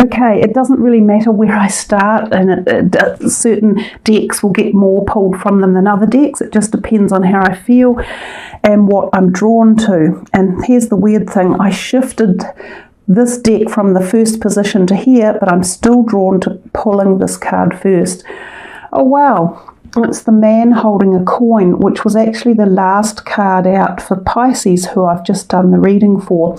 Okay, it doesn't really matter where I start, and certain decks will get more pulled from them than other decks. It just depends on how I feel and what I'm drawn to. And here's the weird thing. I shifted this deck from the first position to here, but I'm still drawn to pulling this card first. Oh wow, it's the man holding a coin, which was actually the last card out for Pisces, who I've just done the reading for.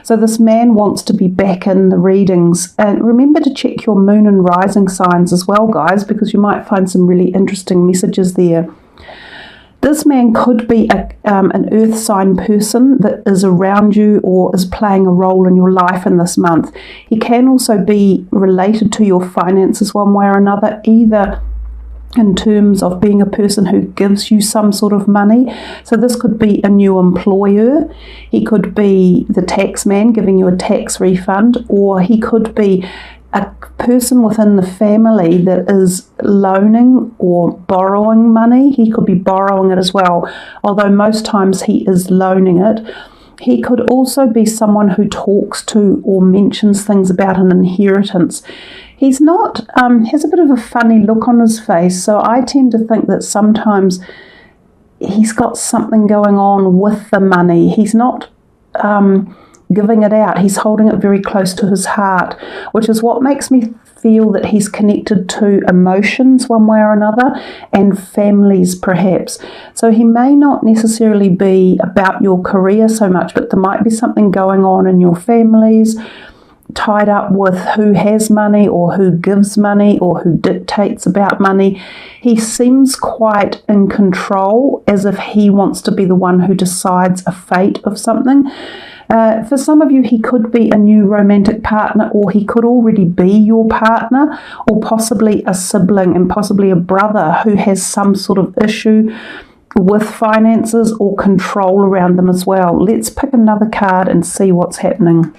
So this man wants to be back in the readings. And remember to check your moon and rising signs as well, guys, because you might find some really interesting messages there. This man could be an earth sign person that is around you or is playing a role in your life in this month. He can also be related to your finances one way or another, either in terms of being a person who gives you some sort of money. So this could be a new employer. He could be the tax man giving you a tax refund, or he could be a person within the family that is loaning or borrowing money. He could be borrowing it as well, although most times he is loaning it. He could also be someone who talks to or mentions things about an inheritance. He's not, has a bit of a funny look on his face, so I tend to think that sometimes he's got something going on with the money. He's not giving it out. He's holding it very close to his heart, which is what makes me feel that he's connected to emotions one way or another, and families perhaps. So he may not necessarily be about your career so much, but there might be something going on in your families, tied up with who has money or who gives money or who dictates about money. He seems quite in control, as if he wants to be the one who decides a fate of something. For some of you, he could be a new romantic partner, or he could already be your partner, or possibly a sibling and possibly a brother who has some sort of issue with finances or control around them as well. Let's pick another card and see what's happening.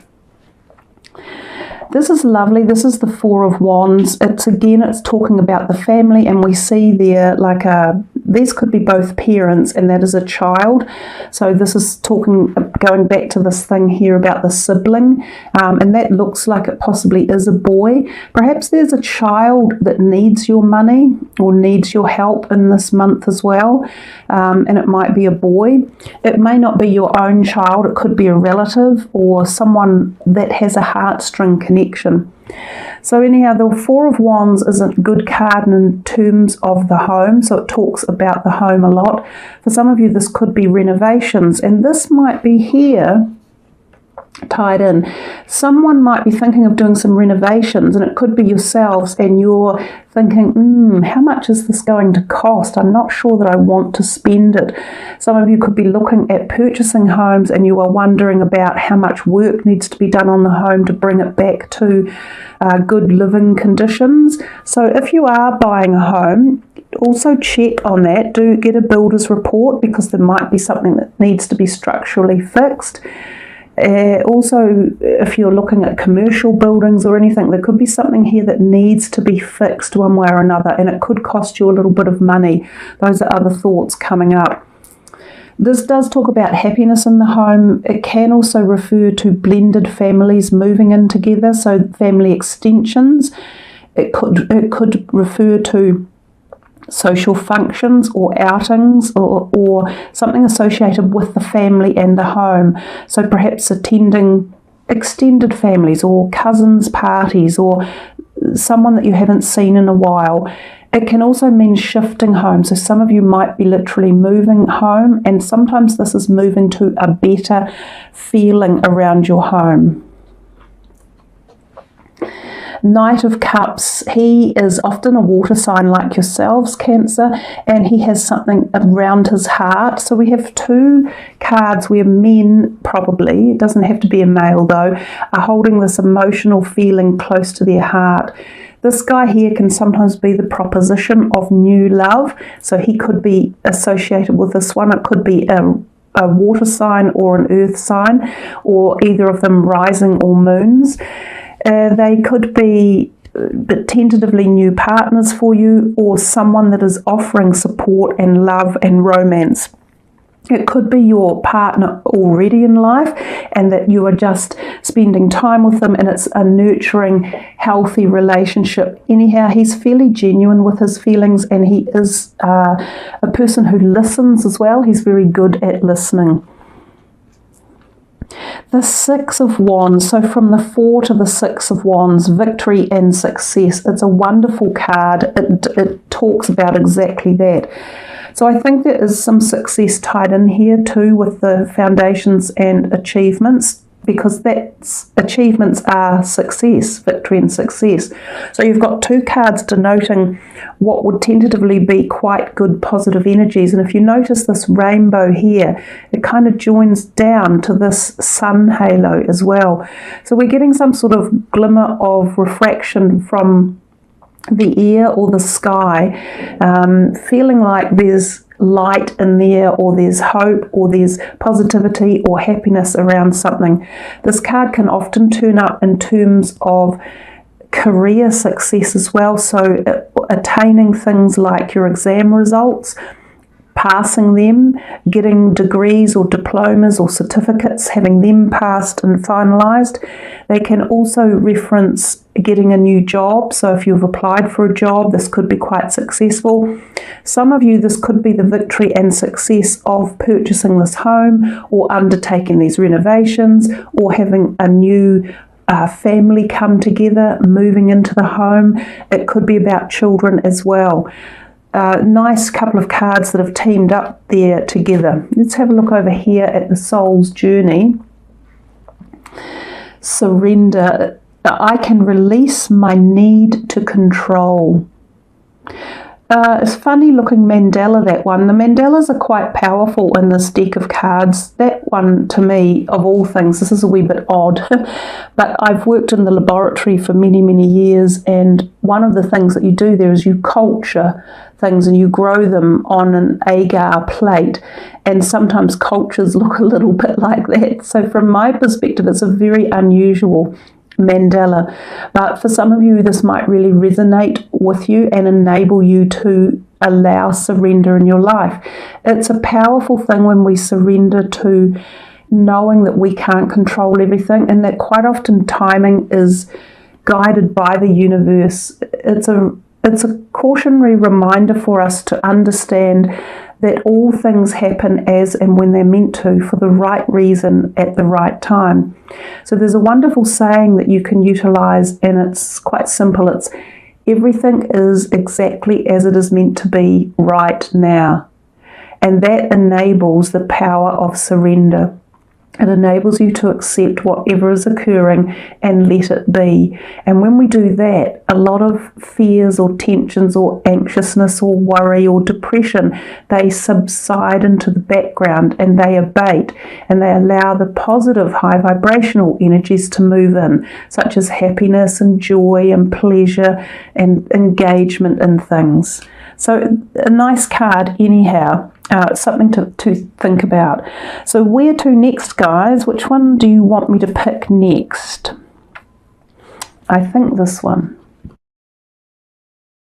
This is lovely. This is the Four of Wands. It's talking about the family, and we see there these could be both parents, and that is a child. So this is going back to this thing here about the sibling, and that looks like it possibly is a boy. Perhaps there's a child that needs your money or needs your help in this month as well, and it might be a boy. It may not be your own child. It could be a relative or someone that has a heartstring connection. So anyhow, the Four of Wands is a good card in terms of the home, so it talks about the home a lot. For some of you, this could be renovations, and this might be here tied in. Someone might be thinking of doing some renovations, and it could be yourselves, and you're thinking, how much is this going to cost? I'm not sure that I want to spend it. Some of you could be looking at purchasing homes, and you are wondering about how much work needs to be done on the home to bring it back to good living conditions. So if you are buying a home, also check on that. Do get a builder's report, because there might be something that needs to be structurally fixed. Also, if you're looking at commercial buildings or anything, there could be something here that needs to be fixed one way or another, and it could cost you a little bit of money. Those are other thoughts coming up. This does talk about happiness in the home. It can also refer to blended families moving in together, so family extensions. It could refer to social functions or outings, or something associated with the family and the home. So perhaps attending extended families or cousins' parties, or someone that you haven't seen in a while. It can also mean shifting home. So some of you might be literally moving home, and sometimes this is moving to a better feeling around your home. Knight of Cups, he is often a water sign like yourselves, Cancer, and he has something around his heart. So we have two cards where men, probably, it doesn't have to be a male though, are holding this emotional feeling close to their heart. This guy here can sometimes be the proposition of new love, so he could be associated with this one. It could be a water sign or an earth sign, or either of them rising or moons. They could be tentatively new partners for you, or someone that is offering support and love and romance. It could be your partner already in life and that you are just spending time with them and it's a nurturing, healthy relationship. Anyhow, he's fairly genuine with his feelings and he is a person who listens as well. He's very good at listening. The Six of Wands, so from the Four to the Six of Wands, victory and success. It's a wonderful card. It talks about exactly that. So I think there is some success tied in here too with the foundations and achievements, because that's achievements are success, victory and success. So you've got two cards denoting what would tentatively be quite good positive energies. And if you notice this rainbow here, it kind of joins down to this sun halo as well. So we're getting some sort of glimmer of refraction from the air or the sky, feeling like there's light in there, or there's hope, or there's positivity or happiness around something. This card can often turn up in terms of career success as well, so attaining things like your exam results, passing them, getting degrees or diplomas or certificates, having them passed and finalised. They can also reference getting a new job. So if you've applied for a job, this could be quite successful. Some of you, this could be the victory and success of purchasing this home, or undertaking these renovations, or having a new family come together, moving into the home. It could be about children as well. Nice couple of cards that have teamed up there together. Let's have a look over here at the soul's journey. Surrender. I can release my need to control. It's funny looking mandala, that one. The mandalas are quite powerful in this deck of cards. That one, to me, of all things, this is a wee bit odd, but I've worked in the laboratory for many, many years, and one of the things that you do there is you culture things and you grow them on an agar plate, and sometimes cultures look a little bit like that. So from my perspective, it's a very unusual mandala, but for some of you this might really resonate with you and enable you to allow surrender in your life. It's a powerful thing when we surrender to knowing that we can't control everything, and that quite often timing is guided by the universe. It's a cautionary reminder for us to understand that all things happen as and when they're meant to, for the right reason at the right time. So there's a wonderful saying that you can utilize, and it's quite simple. It's everything is exactly as it is meant to be right now. And that enables the power of surrender. It enables you to accept whatever is occurring and let it be. And when we do that, a lot of fears or tensions or anxiousness or worry or depression, they subside into the background and they abate, and they allow the positive high vibrational energies to move in, such as happiness and joy and pleasure and engagement in things. So a nice card anyhow. Something to think about. So where to next, guys? Which one do you want me to pick next? I think this one.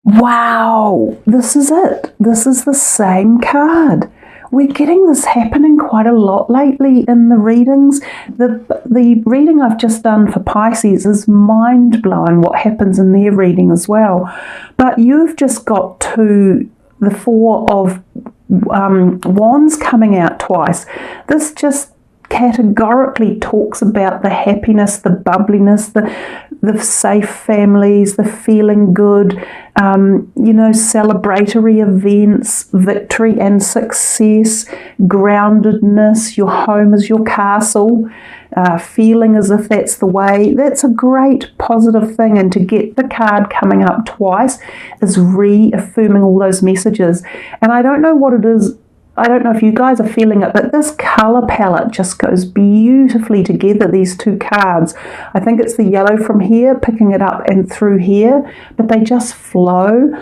Wow, this is it. This is the same card. We're getting this happening quite a lot lately in the readings. The reading I've just done for Pisces is mind-blowing, what happens in their reading as well. But you've just got the Four of Wands coming out twice. This just categorically talks about the happiness, the bubbliness, the safe families, the feeling good, celebratory events, victory and success, groundedness. Your home is your castle. Feeling as if that's the way. That's a great positive thing, and to get the card coming up twice is reaffirming all those messages. And I don't know what it is, I don't know if you guys are feeling it, but this colour palette just goes beautifully together, these two cards. I think it's the yellow from here, picking it up and through here, but they just flow.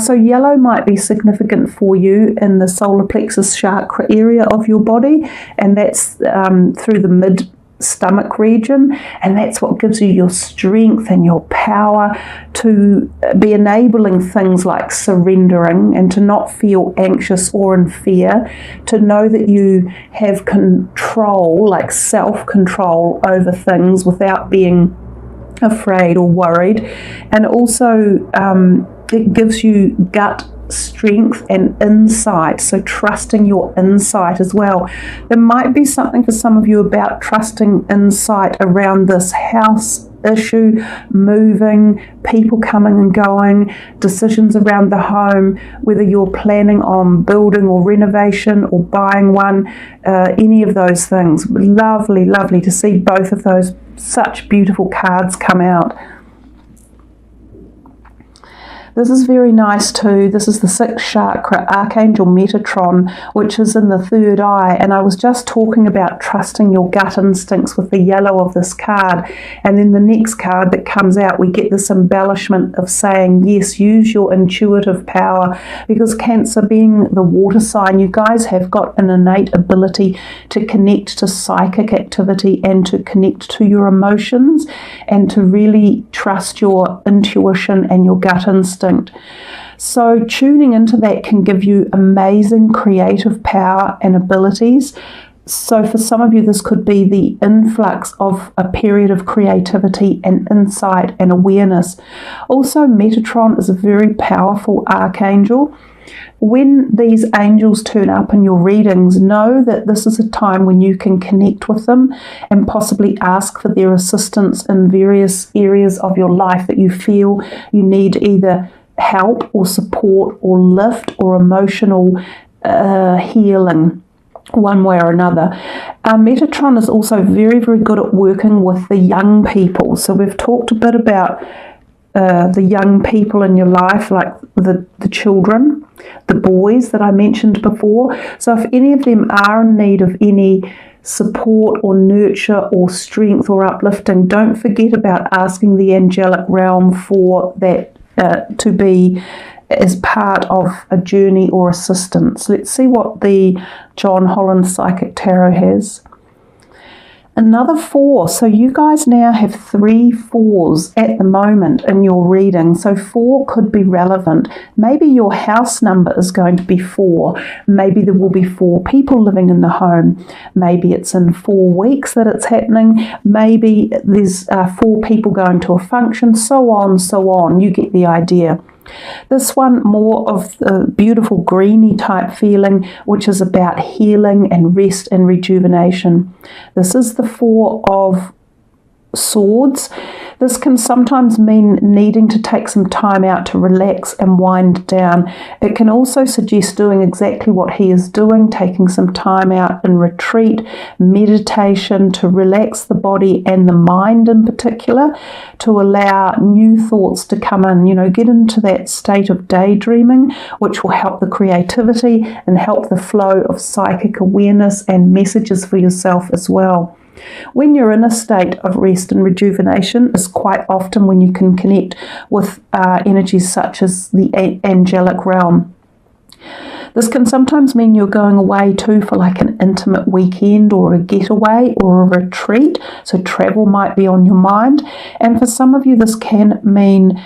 So yellow might be significant for you in the solar plexus chakra area of your body, and that's through the stomach region, and that's what gives you your strength and your power to be enabling things like surrendering and to not feel anxious or in fear, to know that you have control, like self-control over things without being afraid or worried. And also it gives you gut strength and insight, so trusting your insight as well. There might be something for some of you about trusting insight around this house issue, moving, people coming and going, decisions around the home, whether you're planning on building or renovation or buying one, any of those things. Lovely, lovely to see both of those such beautiful cards come out. This is very nice too. This is the 6th chakra, Archangel Metatron, which is in the 3rd eye. And I was just talking about trusting your gut instincts with the yellow of this card. And then the next card that comes out, we get this embellishment of saying, yes, use your intuitive power. Because Cancer, being the water sign, you guys have got an innate ability to connect to psychic activity and to connect to your emotions and to really trust your intuition and your gut instinct. So tuning into that can give you amazing creative power and abilities. So for some of you, this could be the influx of a period of creativity and insight and awareness. Also, Metatron is a very powerful archangel. When these angels turn up in your readings, know that this is a time when you can connect with them and possibly ask for their assistance in various areas of your life that you feel you need either help or support or lift or emotional healing, one way or another. Metatron is also very, very good at working with the young people. So we've talked a bit about the young people in your life, like the children, the boys that I mentioned before. So if any of them are in need of any support or nurture or strength or uplifting, don't forget about asking the angelic realm for that to be as part of a journey or assistance. Let's see what the John Holland Psychic Tarot has. Another 4. So you guys now have 3 4s at the moment in your reading. So 4 could be relevant. Maybe your house number is going to be 4. Maybe there will be 4 people living in the home. Maybe it's in 4 weeks that it's happening. Maybe there's 4 people going to a function, so on, so on. You get the idea. This one more of the beautiful greeny type feeling, which is about healing and rest and rejuvenation. This is the 4 of Swords. This can sometimes mean needing to take some time out to relax and wind down. It can also suggest doing exactly what he is doing, taking some time out in retreat, meditation, to relax the body and the mind in particular, to allow new thoughts to come in, get into that state of daydreaming, which will help the creativity and help the flow of psychic awareness and messages for yourself as well. When you're in a state of rest and rejuvenation is quite often when you can connect with energies such as the angelic realm. This can sometimes mean you're going away too for like an intimate weekend or a getaway or a retreat, so travel might be on your mind. And for some of you this can mean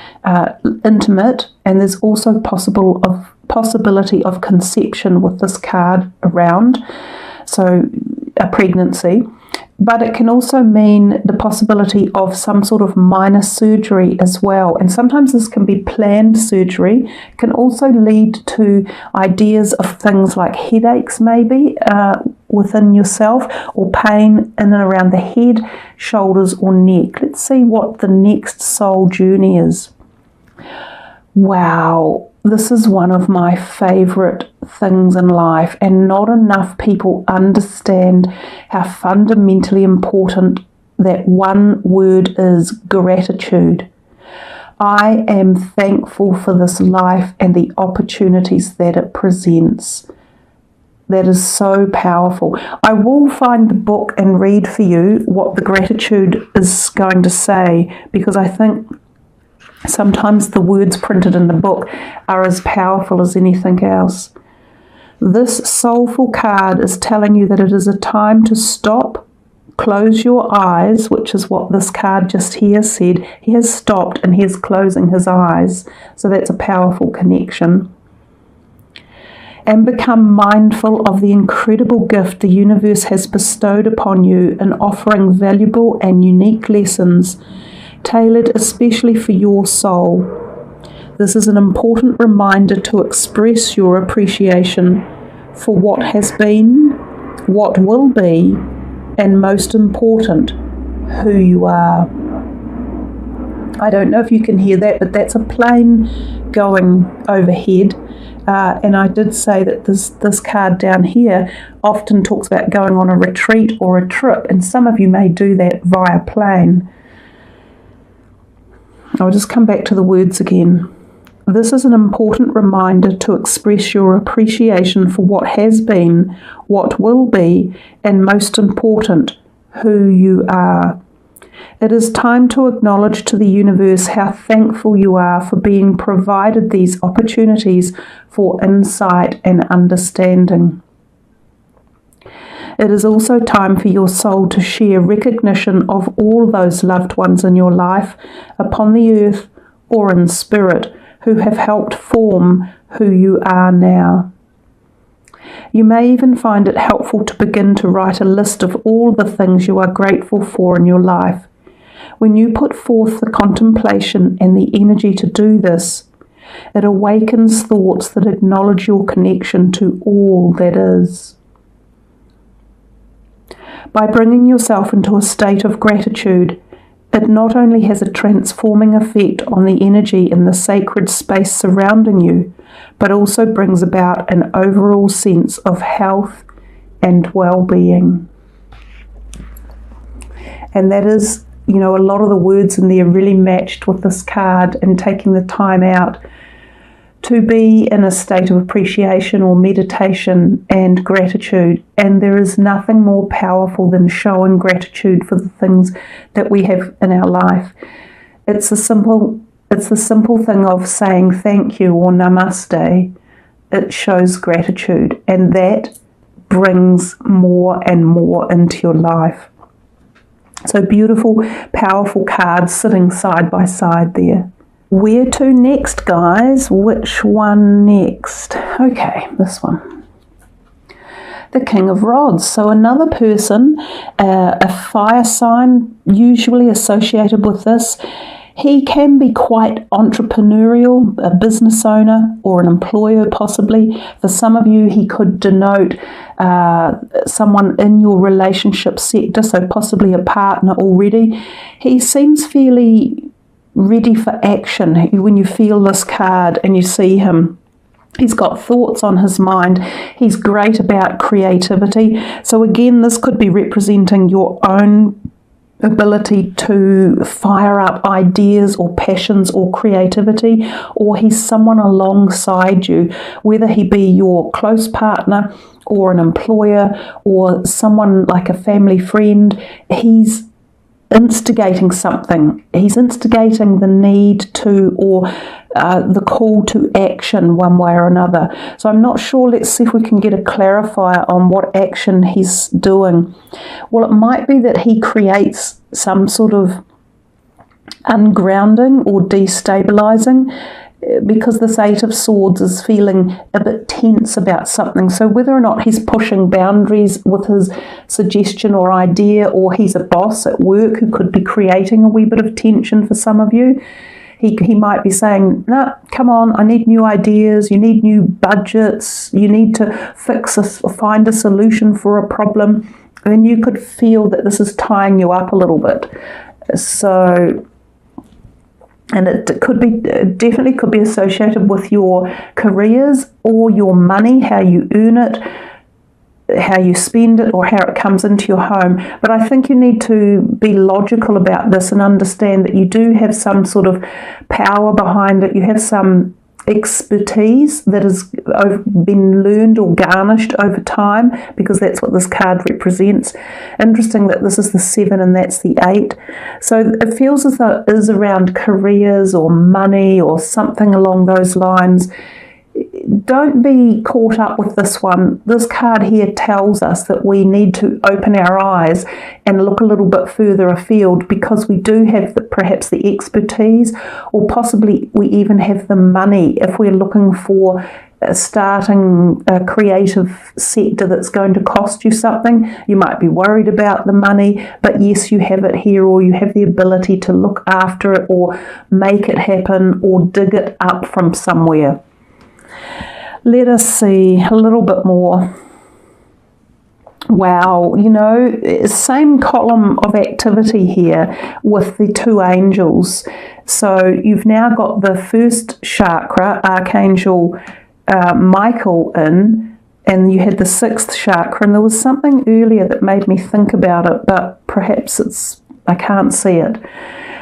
intimate, and there's also possibility of conception with this card around, so a pregnancy. But it can also mean the possibility of some sort of minor surgery as well. And sometimes this can be planned surgery. It can also lead to ideas of things like headaches maybe within yourself, or pain in and around the head, shoulders or neck. Let's see what the next soul journey is. Wow. This is one of my favourite things in life, and not enough people understand how fundamentally important that one word is: gratitude. I am thankful for this life and the opportunities that it presents. That is so powerful. I will find the book and read for you what the gratitude is going to say, because I think sometimes the words printed in the book are as powerful as anything else. This soulful card is telling you that it is a time to stop, close your eyes, which is what this card just here said. He has stopped and he is closing his eyes. So that's a powerful connection. And become mindful of the incredible gift the universe has bestowed upon you in offering valuable and unique lessons, tailored especially for your soul. This is an important reminder to express your appreciation for what has been, what will be, and most important, who you are. I don't know if you can hear that, but that's a plane going overhead. And I did say that this card down here often talks about going on a retreat or a trip, and some of you may do that via plane. I'll just come back to the words again. This is an important reminder to express your appreciation for what has been, what will be, and most important, who you are. It is time to acknowledge to the universe how thankful you are for being provided these opportunities for insight and understanding. It is also time for your soul to share recognition of all those loved ones in your life, upon the earth or in spirit, who have helped form who you are now. You may even find it helpful to begin to write a list of all the things you are grateful for in your life. When you put forth the contemplation and the energy to do this, it awakens thoughts that acknowledge your connection to all that is. By bringing yourself into a state of gratitude, it not only has a transforming effect on the energy in the sacred space surrounding you, but also brings about an overall sense of health and well-being. And that is, a lot of the words in there really matched with this card, and taking the time out to be in a state of appreciation or meditation and gratitude. And there is nothing more powerful than showing gratitude for the things that we have in our life. It's the simple thing of saying thank you or namaste. It shows gratitude, and that brings more and more into your life. So beautiful, powerful cards sitting side by side there. Where to next, guys? Which one next? Okay, this one. The King of Rods. So another person, a fire sign usually associated with this. He can be quite entrepreneurial, a business owner or an employer possibly. For some of you, he could denote someone in your relationship sector, so possibly a partner already. He seems fairly ready for action. When you feel this card and you see him, he's got thoughts on his mind. He's great about creativity. So again, this could be representing your own ability to fire up ideas or passions or creativity, or he's someone alongside you, whether he be your close partner or an employer or someone like a family friend. He's instigating something. He's instigating the need to, or the call to action one way or another. So I'm not sure. Let's see if we can get a clarifier on what action he's doing. Well, it might be that he creates some sort of ungrounding or destabilizing, because this Eight of Swords is feeling a bit tense about something. So whether or not he's pushing boundaries with his suggestion or idea, or he's a boss at work who could be creating a wee bit of tension for some of you, he might be saying, no, come on, I need new ideas, you need new budgets, you need to fix this or find a solution for a problem. And you could feel that this is tying you up a little bit. So, and it could be, definitely could be associated with your careers or your money, how you earn it, how you spend it, or how it comes into your home. But I think you need to be logical about this and understand that you do have some sort of power behind it. You have some expertise that has been learned or garnished over time, because that's what this card represents. Interesting that this is the 7 and that's the 8. So it feels as though it is around careers or money or something along those lines. don't be caught up with this one. This card here tells us that we need to open our eyes and look a little bit further afield, because we do have perhaps the expertise, or possibly we even have the money if we're looking for starting a creative sector that's going to cost you something. You might be worried about the money, but yes, you have it here, or you have the ability to look after it or make it happen or dig it up from somewhere. Let us see a little bit more. Wow, you know, same column of activity here with the two angels. So you've now got the first chakra, Archangel Michael, in, and you had the sixth chakra, and there was something earlier that made me think about it, but perhaps I can't see it.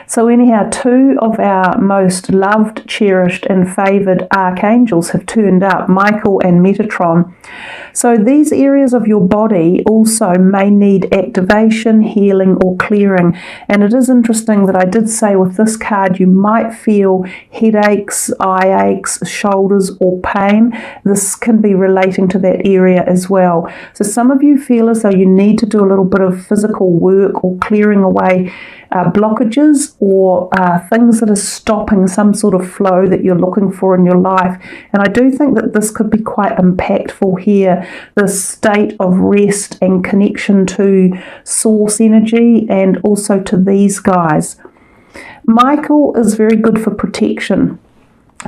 So anyhow, two of our most loved, cherished and favoured archangels have turned up, Michael and Metatron. So these areas of your body also may need activation, healing or clearing. And it is interesting that I did say with this card you might feel headaches, eye aches, shoulders or pain. This can be relating to that area as well. So some of you feel as though you need to do a little bit of physical work or clearing away blockages or things that are stopping some sort of flow that you're looking for in your life. And I do think that this could be quite impactful here, this state of rest and connection to source energy and also to these guys. Michael is very good for protection.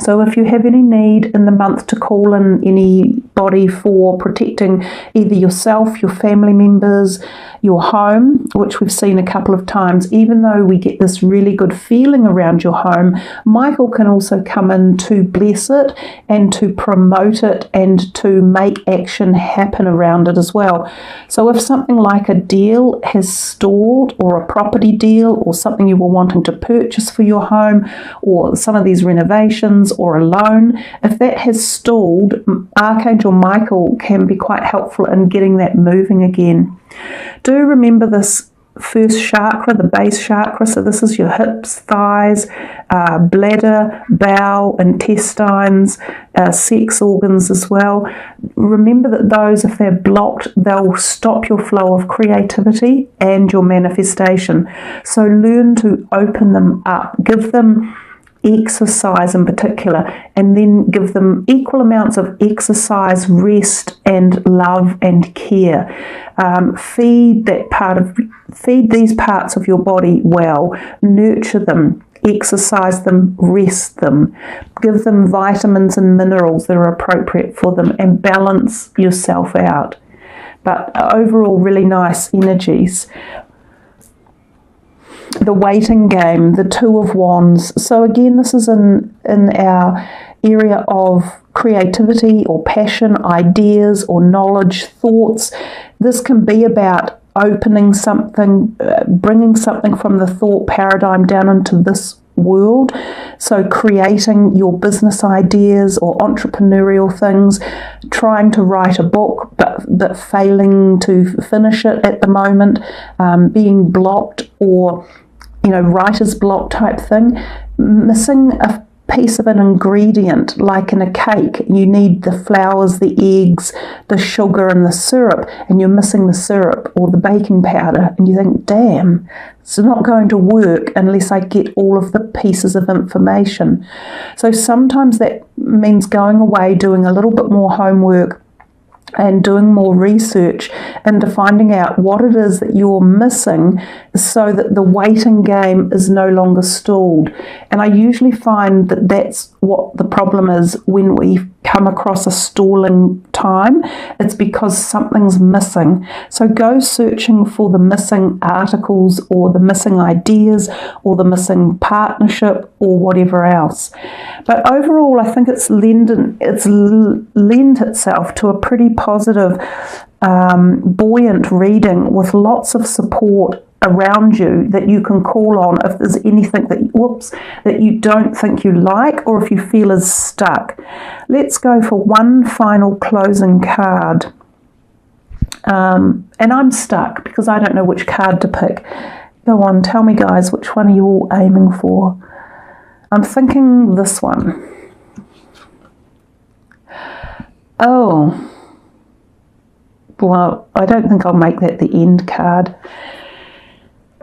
So if you have any need in the month to call in anybody for protecting either yourself, your family members, your home, which we've seen a couple of times, even though we get this really good feeling around your home, Michael can also come in to bless it and to promote it and to make action happen around it as well. So if something like a deal has stalled, or a property deal, or something you were wanting to purchase for your home, or some of these renovations or a loan, if that has stalled, Archangel Michael can be quite helpful in getting that moving again. Do remember this first chakra, the base chakra, so this is your hips, thighs, bladder, bowel, intestines, sex organs as well. Remember that those, if they're blocked, they'll stop your flow of creativity and your manifestation. So learn to open them up, give them exercise in particular, and then give them equal amounts of exercise, rest and love and care. Feed these parts of your body well, nurture them, exercise them, rest them, give them vitamins and minerals that are appropriate for them, and balance yourself out. But overall, really nice energies. The waiting game, the Two of Wands. So again, this is in our area of creativity or passion, ideas or knowledge, thoughts. This can be about opening something, bringing something from the thought paradigm down into this world. So creating your business ideas or entrepreneurial things, trying to write a book but failing to finish it at the moment, being blocked, or writer's block type thing, missing a piece of an ingredient, like in a cake. You need the flours, the eggs, the sugar and the syrup, and you're missing the syrup or the baking powder, and you think, damn, it's not going to work unless I get all of the pieces of information. So sometimes that means going away, doing a little bit more homework and doing more research into finding out what it is that you're missing, so that the waiting game is no longer stalled. And I usually find that that's what the problem is when we come across a stalling time. It's because something's missing. So go searching for the missing articles or the missing ideas or the missing partnership or whatever else. But overall, I think it's lent itself to a pretty positive, buoyant reading with lots of support around you that you can call on if there's anything that you don't think you like, or if you feel is stuck. Let's go for one final closing card. And I'm stuck because I don't know which card to pick. Go on, tell me guys, which one are you all aiming for? I'm thinking this one. Oh, well, I don't think I'll make that the end card.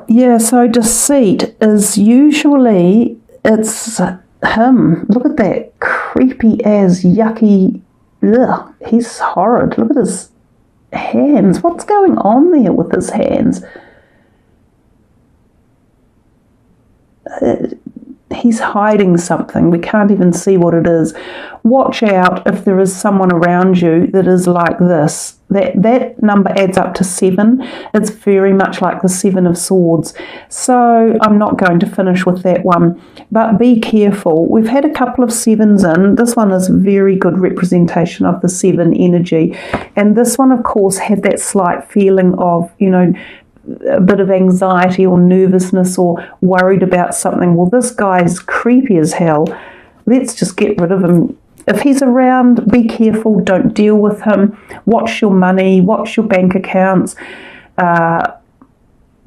Yeah, so deceit is usually, it's him. Look at that, creepy as yucky. Ugh, he's horrid. Look at his hands. What's going on there with his hands? He's hiding something. We can't even see what it is. Watch out if there is someone around you that is like this. That number adds up to 7. It's very much like the 7 of Swords. So I'm not going to finish with that one. But be careful. We've had a couple of 7s in. This one is very good representation of the 7 energy. And this one, of course, had that slight feeling of, you know, a bit of anxiety or nervousness or worried about something. Well, this guy's creepy as hell. Let's just get rid of him. If he's around, be careful. Don't deal with him. Watch your money. Watch your bank accounts.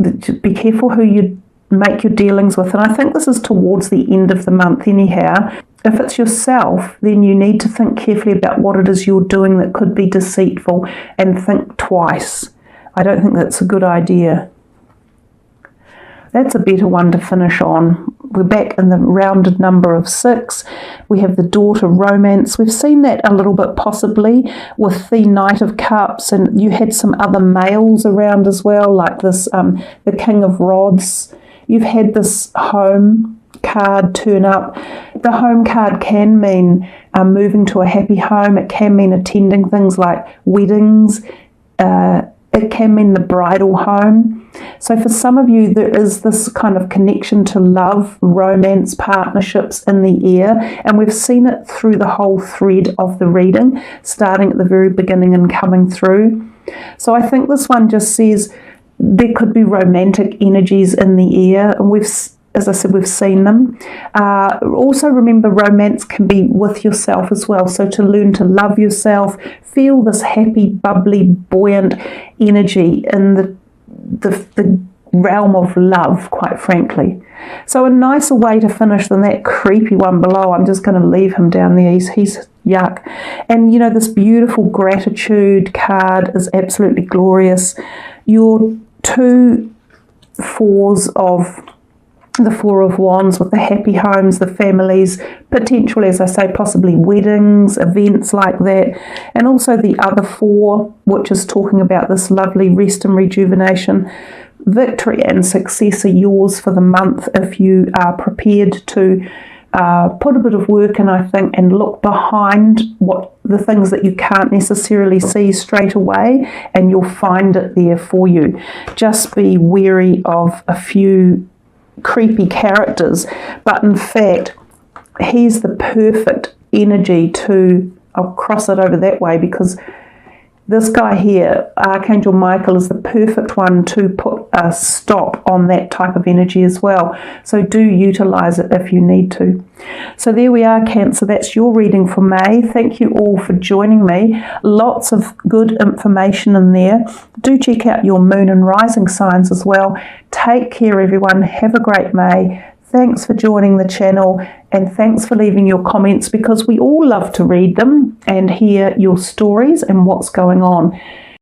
Be careful who you make your dealings with. And I think this is towards the end of the month anyhow. If it's yourself, then you need to think carefully about what it is you're doing that could be deceitful and think twice. I don't think that's a good idea. That's a better one to finish on. We're back in the rounded number of 6. We have the Daughter romance. We've seen that a little bit possibly with the Knight of Cups, and you had some other males around as well, like this, the King of Rods. You've had this Home card turn up. The Home card can mean moving to a happy home. It can mean attending things like weddings. It can mean the bridal home. So for some of you, there is this kind of connection to love, romance, partnerships in the air. And we've seen it through the whole thread of the reading, starting at the very beginning and coming through. So I think this one just says there could be romantic energies in the air. And as I said, we've seen them. Also remember, romance can be with yourself as well. So to learn to love yourself, feel this happy, bubbly, buoyant energy in the realm of love, quite frankly. So a nicer way to finish than that creepy one below. I'm just going to leave him down there. He's yuck. And, you know, this beautiful gratitude card is absolutely glorious. Your 2 4s of the 4 of Wands with the happy homes, the families, potentially, as I say, possibly weddings, events like that. And also the other 4, which is talking about this lovely rest and rejuvenation. Victory and success are yours for the month if you are prepared to put a bit of work in, I think, and look behind what the things that you can't necessarily see straight away, and you'll find it there for you. Just be wary of a few creepy characters, but in fact he's the perfect energy to, I'll cross it over that way, because this guy here, Archangel Michael, is the perfect one to put a stop on that type of energy as well. So do utilize it if you need to. So there we are, Cancer. That's your reading for May. Thank you all for joining me. Lots of good information in there. Do check out your moon and rising signs as well. Take care, everyone. Have a great May. Thanks for joining the channel, and thanks for leaving your comments, because we all love to read them and hear your stories and what's going on.